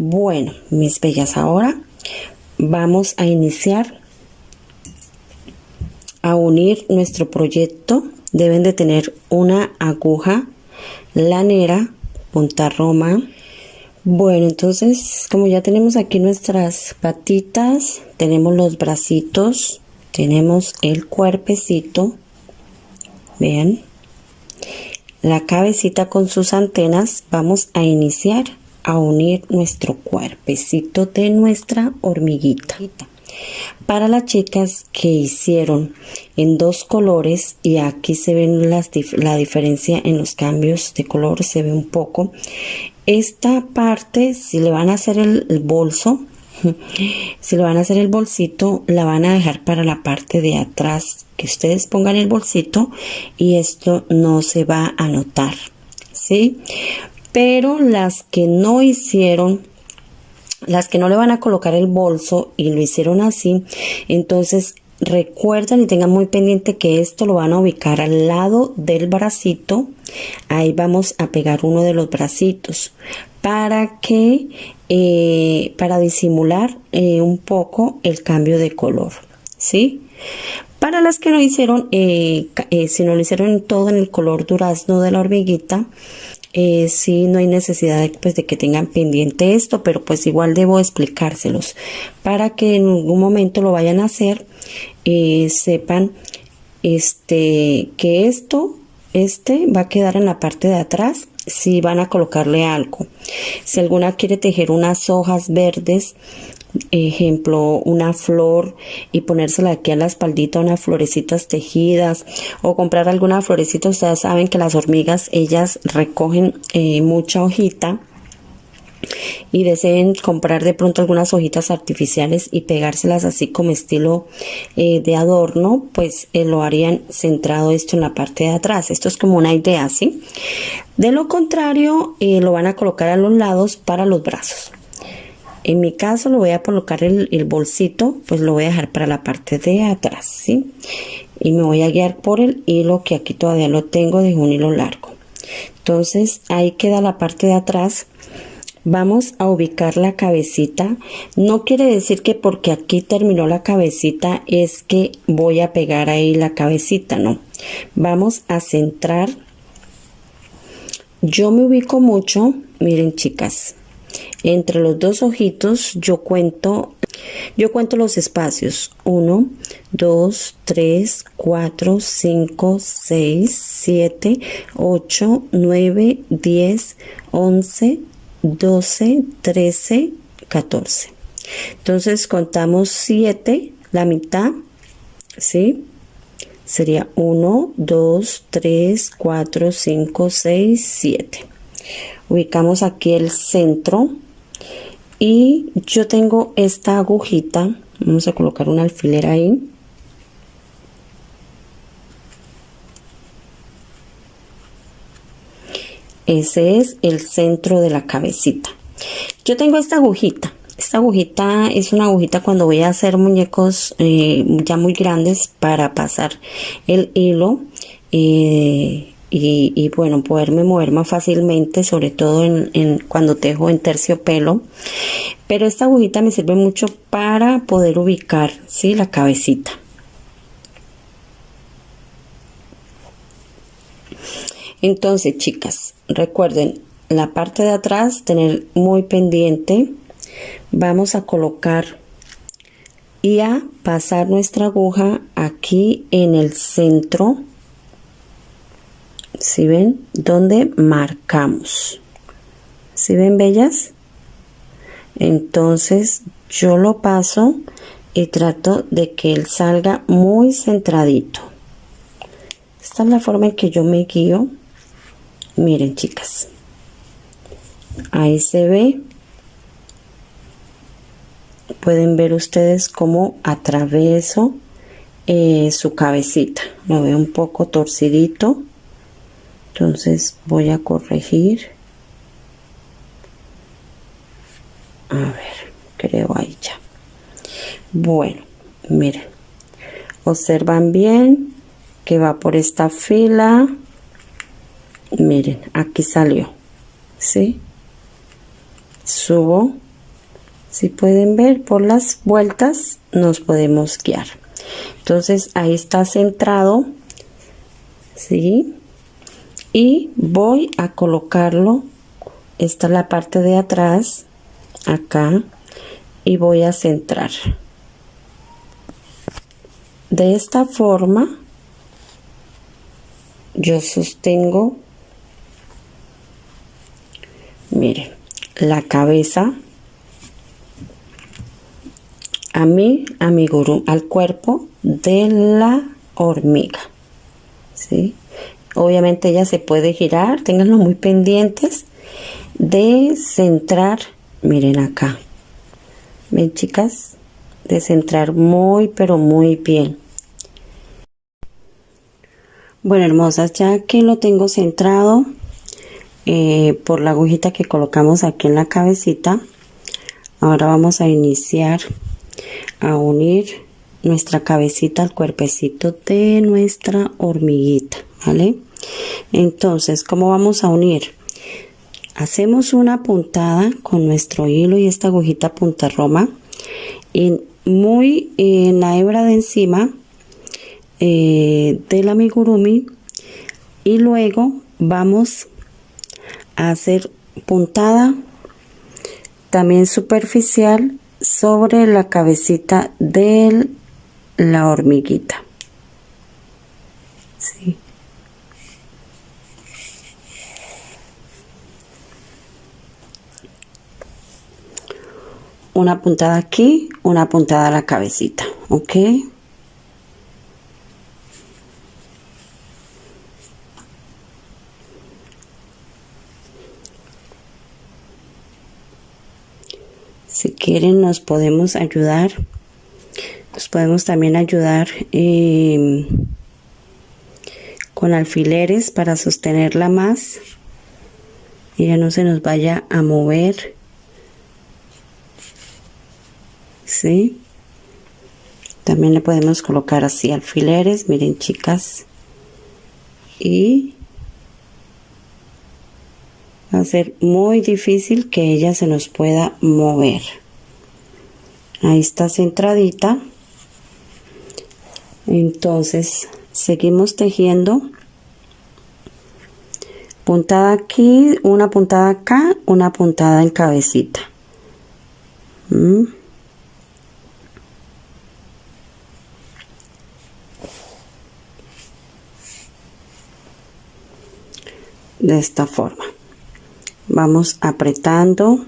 Bueno, mis bellas, ahora vamos a iniciar a unir nuestro proyecto. Deben de tener una aguja lanera, punta roma. Bueno, entonces como ya tenemos aquí nuestras patitas, tenemos los bracitos, tenemos el cuerpecito, vean, la cabecita con sus antenas, vamos a iniciar a unir nuestro cuerpecito de nuestra hormiguita. Para las chicas que hicieron en dos colores, y aquí se ven la diferencia en los cambios de color, se ve un poco. Esta parte, si le van a hacer el bolso, si le van a hacer el bolsito, la van a dejar para la parte de atrás, que ustedes pongan el bolsito y esto no se va a notar, ¿sí? Pero las que no hicieron, las que no le van a colocar el bolso y lo hicieron así, entonces recuerden y tengan muy pendiente que esto lo van a ubicar al lado del bracito. Ahí vamos a pegar uno de los bracitos para que para disimular un poco el cambio de color, ¿sí? Para las que no hicieron, si no lo hicieron todo en el color durazno de la hormiguita, sí, no hay necesidad de que tengan pendiente esto, pero pues igual debo explicárselos para que en algún momento lo vayan a hacer, sepan que esto va a quedar en la parte de atrás. Si van a colocarle algo, si alguna quiere tejer unas hojas verdes, ejemplo una flor, y ponérsela aquí a la espaldita, unas florecitas tejidas, o comprar alguna florecita. Ustedes saben que las hormigas, ellas recogen mucha hojita y deseen comprar de pronto algunas hojitas artificiales y pegárselas así como estilo de adorno, pues lo harían centrado esto en la parte de atrás. Esto es como una idea, ¿sí? De lo contrario, lo van a colocar a los lados para los brazos. En mi caso lo voy a colocar el bolsito, pues lo voy a dejar para la parte de atrás, ¿sí? Y me voy a guiar por el hilo que aquí todavía lo tengo de un hilo largo. Entonces ahí queda la parte de atrás. Vamos a ubicar la cabecita. No quiere decir que porque aquí terminó la cabecita es que voy a pegar ahí la cabecita, no. Vamos a centrar. Yo me ubico mucho, miren chicas, entre los dos ojitos yo cuento los espacios: 1, 2, 3, 4, 5, 6, 7, 8, 9, 10, 11, 12, 13, 14. Entonces contamos 7, la mitad, ¿sí? Sería 1, 2, 3, 4, 5, 6, 7. Ubicamos aquí el centro y yo tengo esta agujita. Vamos a colocar un alfiler ahí. Ese es el centro de la cabecita. Yo tengo esta agujita. Esta agujita es una agujita cuando voy a hacer muñecos ya muy grandes, para pasar el hilo y bueno, poderme mover más fácilmente, sobre todo cuando tejo en terciopelo. Pero esta agujita me sirve mucho para poder ubicar, ¿sí?, la cabecita. Entonces, chicas, recuerden la parte de atrás, tener muy pendiente. Vamos a colocar y a pasar nuestra aguja aquí en el centro. ¿Sí ven? Donde marcamos. ¿Sí ven, bellas? Entonces yo lo paso y trato de que él salga muy centradito. Esta es la forma en que yo me guío. Miren, chicas, ahí se ve. Pueden ver ustedes cómo atraveso su cabecita. Lo veo un poco torcidito, entonces voy a corregir. A ver, creo ahí ya. Bueno, miren, observan bien que va por esta fila. Miren, aquí salió, ¿sí? Subo Si pueden ver, por las vueltas nos podemos guiar. Entonces ahí está centrado, ¿sí? Y voy a colocarlo, esta es la parte de atrás, acá, y voy a centrar. De esta forma yo sostengo, miren, la cabeza al cuerpo de la hormiga, ¿sí? Obviamente ella se puede girar, ténganlo muy pendientes de centrar, miren acá, ven chicas, de centrar muy pero muy bien. Bueno, hermosas, ya que lo tengo centrado por la agujita que colocamos aquí en la cabecita, ahora vamos a iniciar a unir nuestra cabecita al cuerpecito de nuestra hormiguita, ¿vale? Entonces, ¿cómo vamos a unir? Hacemos una puntada con nuestro hilo y esta agujita punta roma en la hebra de encima del amigurumi, y luego vamos a hacer puntada también superficial sobre la cabecita de la hormiguita, ¿sí? Una puntada aquí, una puntada a la cabecita, ¿ok? Si quieren nos podemos también ayudar con alfileres para sostenerla más y ya no se nos vaya a mover, ¿sí? También le podemos colocar así alfileres, miren chicas, y va a ser muy difícil que ella se nos pueda mover. Ahí está centradita. Entonces seguimos tejiendo, puntada aquí, una puntada acá, una puntada en cabecita. De esta forma vamos apretando,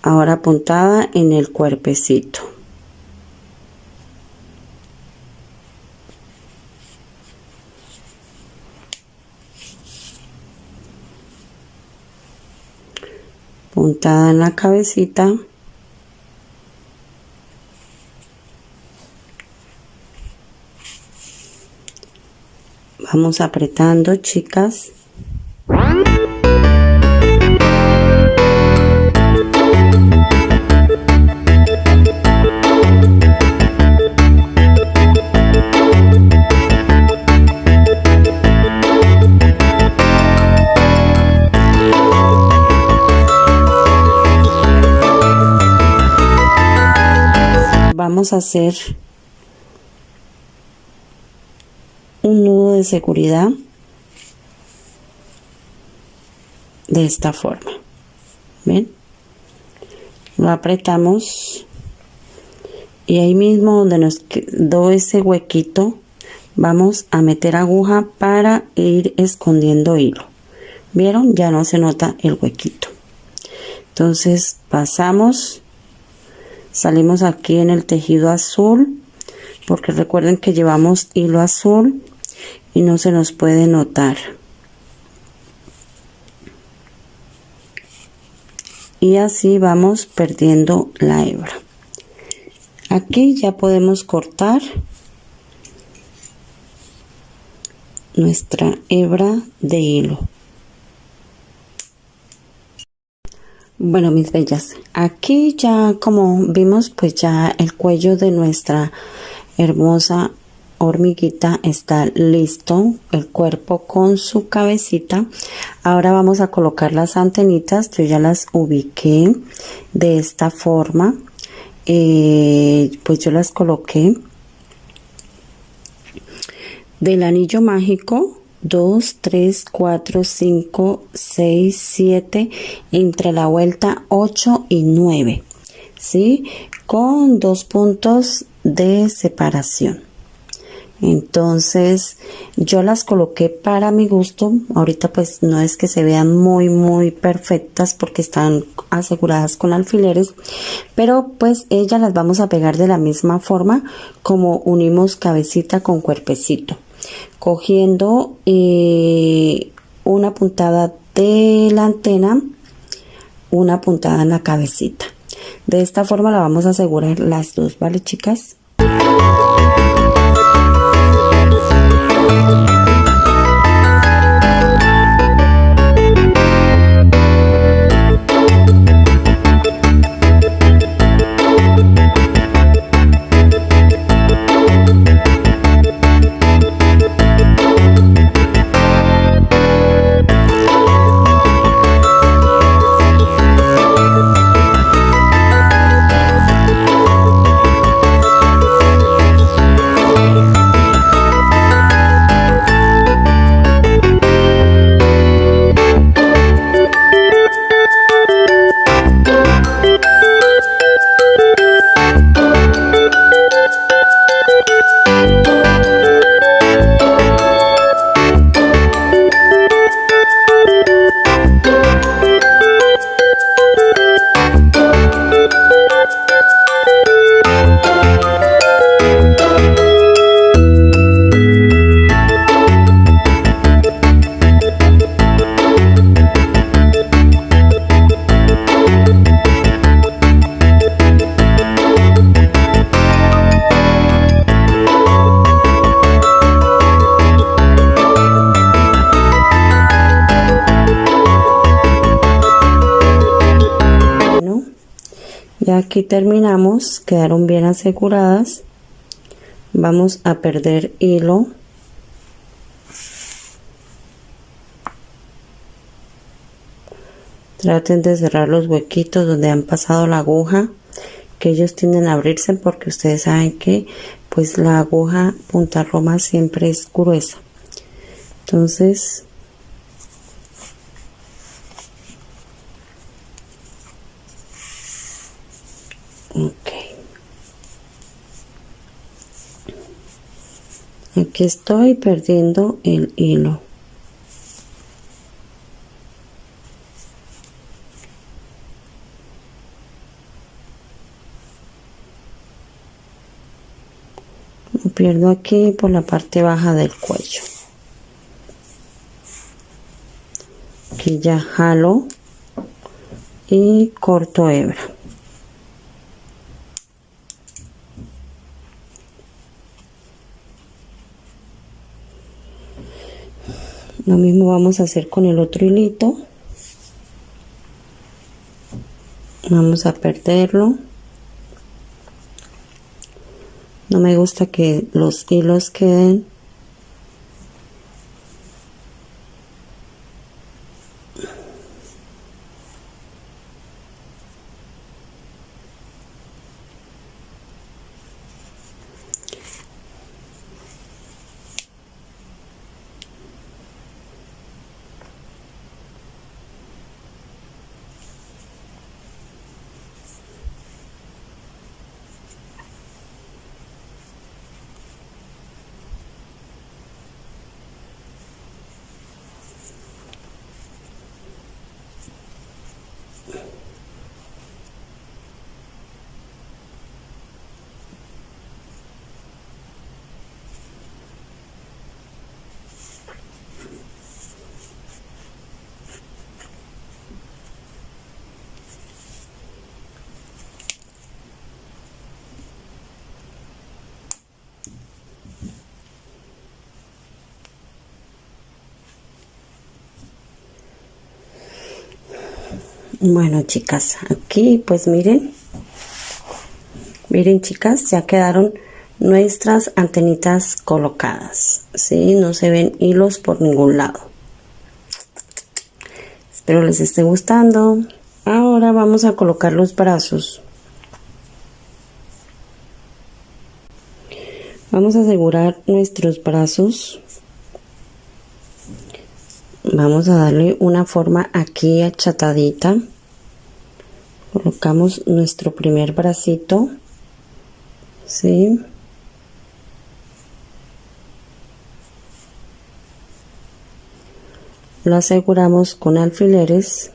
ahora puntada en el cuerpecito. Puntada en la cabecita. Vamos apretando, chicas. Vamos a hacer un nudo de seguridad de esta forma, ¿ven? Lo apretamos y ahí mismo donde nos quedó ese huequito vamos a meter aguja para ir escondiendo hilo. ¿Vieron? Ya no se nota el huequito. Entonces pasamos, salimos aquí en el tejido azul, porque recuerden que llevamos hilo azul y no se nos puede notar. Y así vamos perdiendo la hebra. Aquí ya podemos cortar nuestra hebra de hilo. Bueno, mis bellas, aquí ya como vimos, pues ya el cuello de nuestra hermosa hormiguita está listo, el cuerpo con su cabecita. Ahora vamos a colocar las antenitas. Yo ya las ubiqué de esta forma. Pues yo las coloqué del anillo mágico 2, 3, 4, 5, 6, 7, entre la vuelta 8 y 9, ¿sí? Con 2 puntos de separación. Entonces yo las coloqué para mi gusto. Ahorita pues no es que se vean muy perfectas porque están aseguradas con alfileres, pero pues ellas las vamos a pegar de la misma forma como unimos cabecita con cuerpecito, cogiendo una puntada de la antena, una puntada en la cabecita. De esta forma la vamos a asegurar las dos, ¿vale, chicas? Ya aquí terminamos, quedaron bien aseguradas. Vamos a perder hilo. Traten de cerrar los huequitos donde han pasado la aguja, que ellos tienden a abrirse porque ustedes saben que pues la aguja punta roma siempre es gruesa. Entonces aquí estoy perdiendo el hilo. Lo pierdo aquí por la parte baja del cuello. Aquí ya jalo y corto hebra. Lo mismo vamos a hacer con el otro hilito. Vamos a perderlo. No me gusta que los hilos queden Bueno, chicas, aquí pues miren chicas, ya quedaron nuestras antenitas colocadas, ¿sí? No se ven hilos por ningún lado. Espero les esté gustando. Ahora vamos a colocar los brazos. Vamos a asegurar nuestros brazos. Vamos a darle una forma aquí achatadita. Colocamos nuestro primer bracito, ¿sí? Lo aseguramos con alfileres.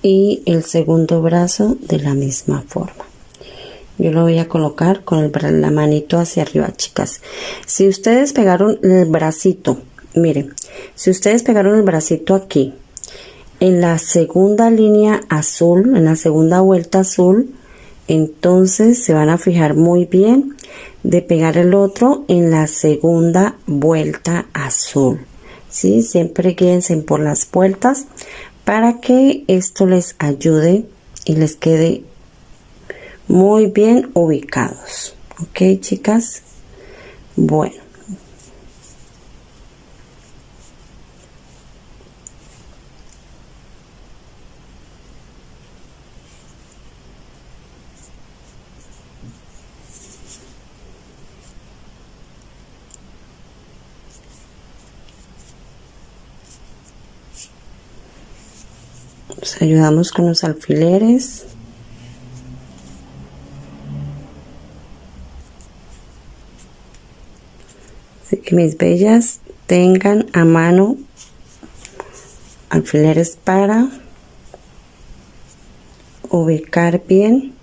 Y el segundo brazo de la misma forma. Yo lo voy a colocar con la manito hacia arriba, chicas. Si ustedes pegaron el bracito, miren, si ustedes pegaron el bracito aquí, en la segunda línea azul, en la segunda vuelta azul, entonces se van a fijar muy bien de pegar el otro en la segunda vuelta azul, ¿sí? Siempre quédense por las vueltas para que esto les ayude y les quede muy bien ubicados. Ok, chicas. Bueno, nos ayudamos con los alfileres. Así que mis bellas, tengan a mano alfileres para ubicar bien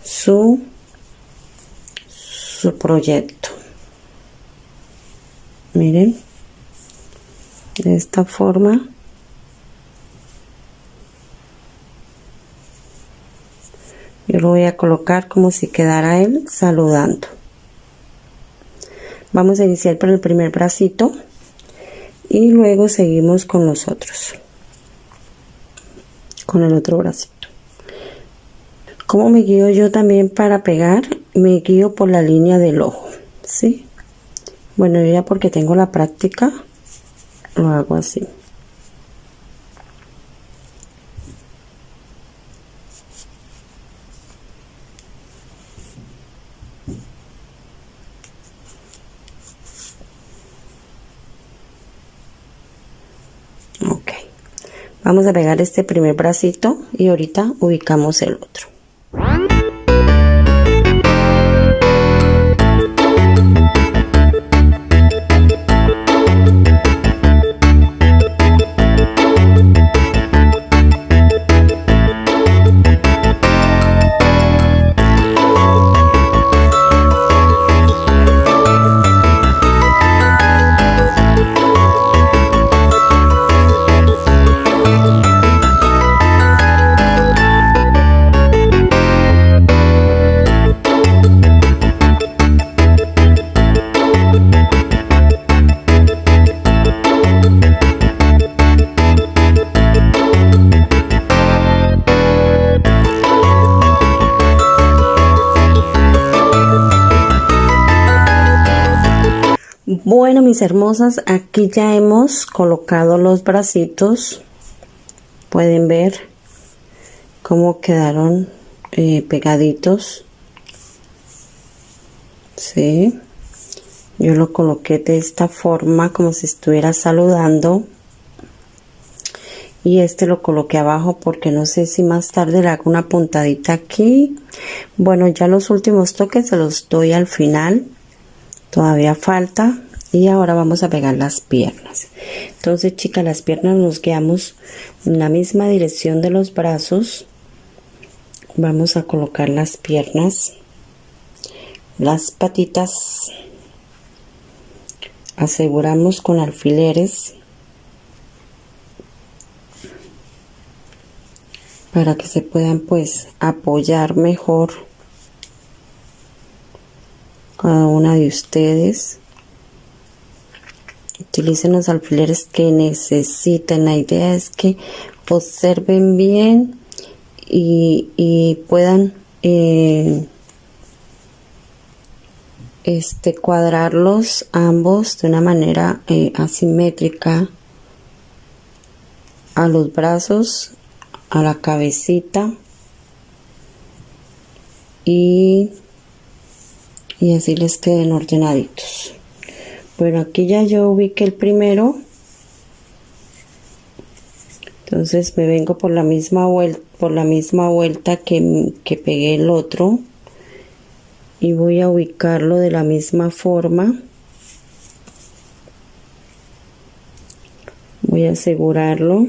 su proyecto. Miren, de esta forma. Yo lo voy a colocar como si quedara él saludando. Vamos a iniciar por el primer bracito y luego seguimos con los otros, con el otro bracito. ¿Cómo me guío yo también para pegar? Me guío por la línea del ojo, ¿sí? Bueno, yo ya porque tengo la práctica lo hago así. Ok, vamos a pegar este primer bracito y ahorita ubicamos el otro. Bueno, mis hermosas, aquí ya hemos colocado los bracitos. Pueden ver cómo quedaron pegaditos. Sí, yo lo coloqué de esta forma como si estuviera saludando. Y este lo coloqué abajo porque no sé si más tarde le hago una puntadita aquí. Bueno, ya los últimos toques se los doy al final. Todavía falta. Y ahora vamos a pegar las piernas. Entonces, chicas, las piernas nos guiamos en la misma dirección de los brazos. Vamos a colocar las piernas, las patitas. Aseguramos con alfileres para que se puedan pues apoyar mejor cada una de ustedes. Utilicen los alfileres que necesiten. La idea es que observen bien y puedan cuadrarlos ambos de una manera asimétrica a los brazos, a la cabecita y así les queden ordenaditos. Bueno, aquí ya yo ubiqué el primero, entonces me vengo por la misma vuelta que pegué el otro y voy a ubicarlo de la misma forma. Voy a asegurarlo.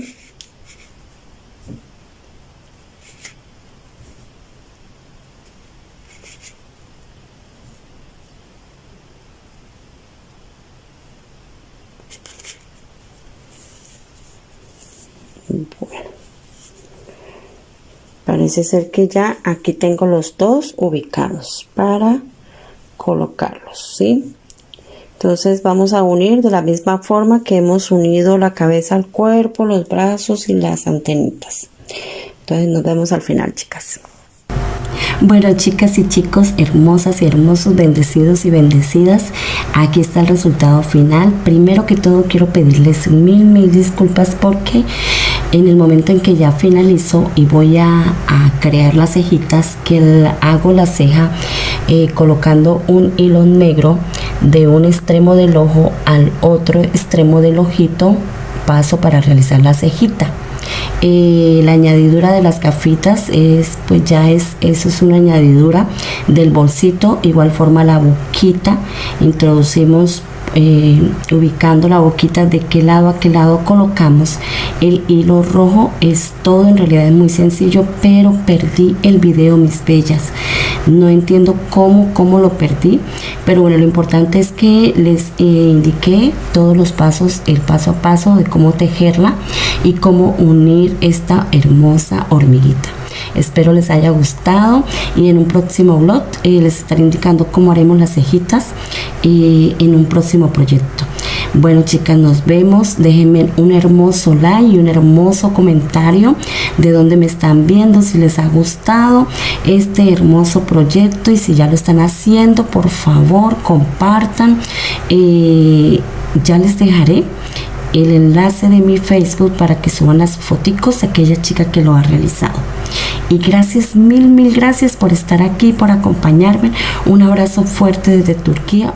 Bueno, parece ser que ya aquí tengo los dos ubicados para colocarlos, ¿sí? Entonces vamos a unir de la misma forma que hemos unido la cabeza al cuerpo, los brazos y las antenitas. Entonces nos vemos al final, chicas. Bueno, chicas y chicos, hermosas y hermosos, bendecidos y bendecidas, aquí está el resultado final. Primero que todo quiero pedirles mil disculpas porque en el momento en que ya finalizo y voy a crear las cejitas, que hago la ceja colocando un hilo negro de un extremo del ojo al otro extremo del ojito, paso para realizar la cejita. La añadidura de las gafitas eso es una añadidura del bolsito. Igual forma la boquita, introducimos ubicando la boquita de qué lado a qué lado colocamos el hilo rojo. Es todo, en realidad es muy sencillo, pero perdí el video, mis bellas. No entiendo cómo lo perdí, pero bueno, lo importante es que les indiqué todos los pasos, el paso a paso de cómo tejerla y cómo unir esta hermosa hormiguita. Espero les haya gustado y en un próximo vlog les estaré indicando cómo haremos las cejitas en un próximo proyecto. Bueno, chicas, nos vemos. Déjenme un hermoso like y un hermoso comentario de dónde me están viendo, si les ha gustado este hermoso proyecto, y si ya lo están haciendo, por favor compartan. Ya les dejaré el enlace de mi Facebook para que suban las foticos de aquella chica que lo ha realizado. Y gracias, mil gracias por estar aquí, por acompañarme. Un abrazo fuerte desde Turquía.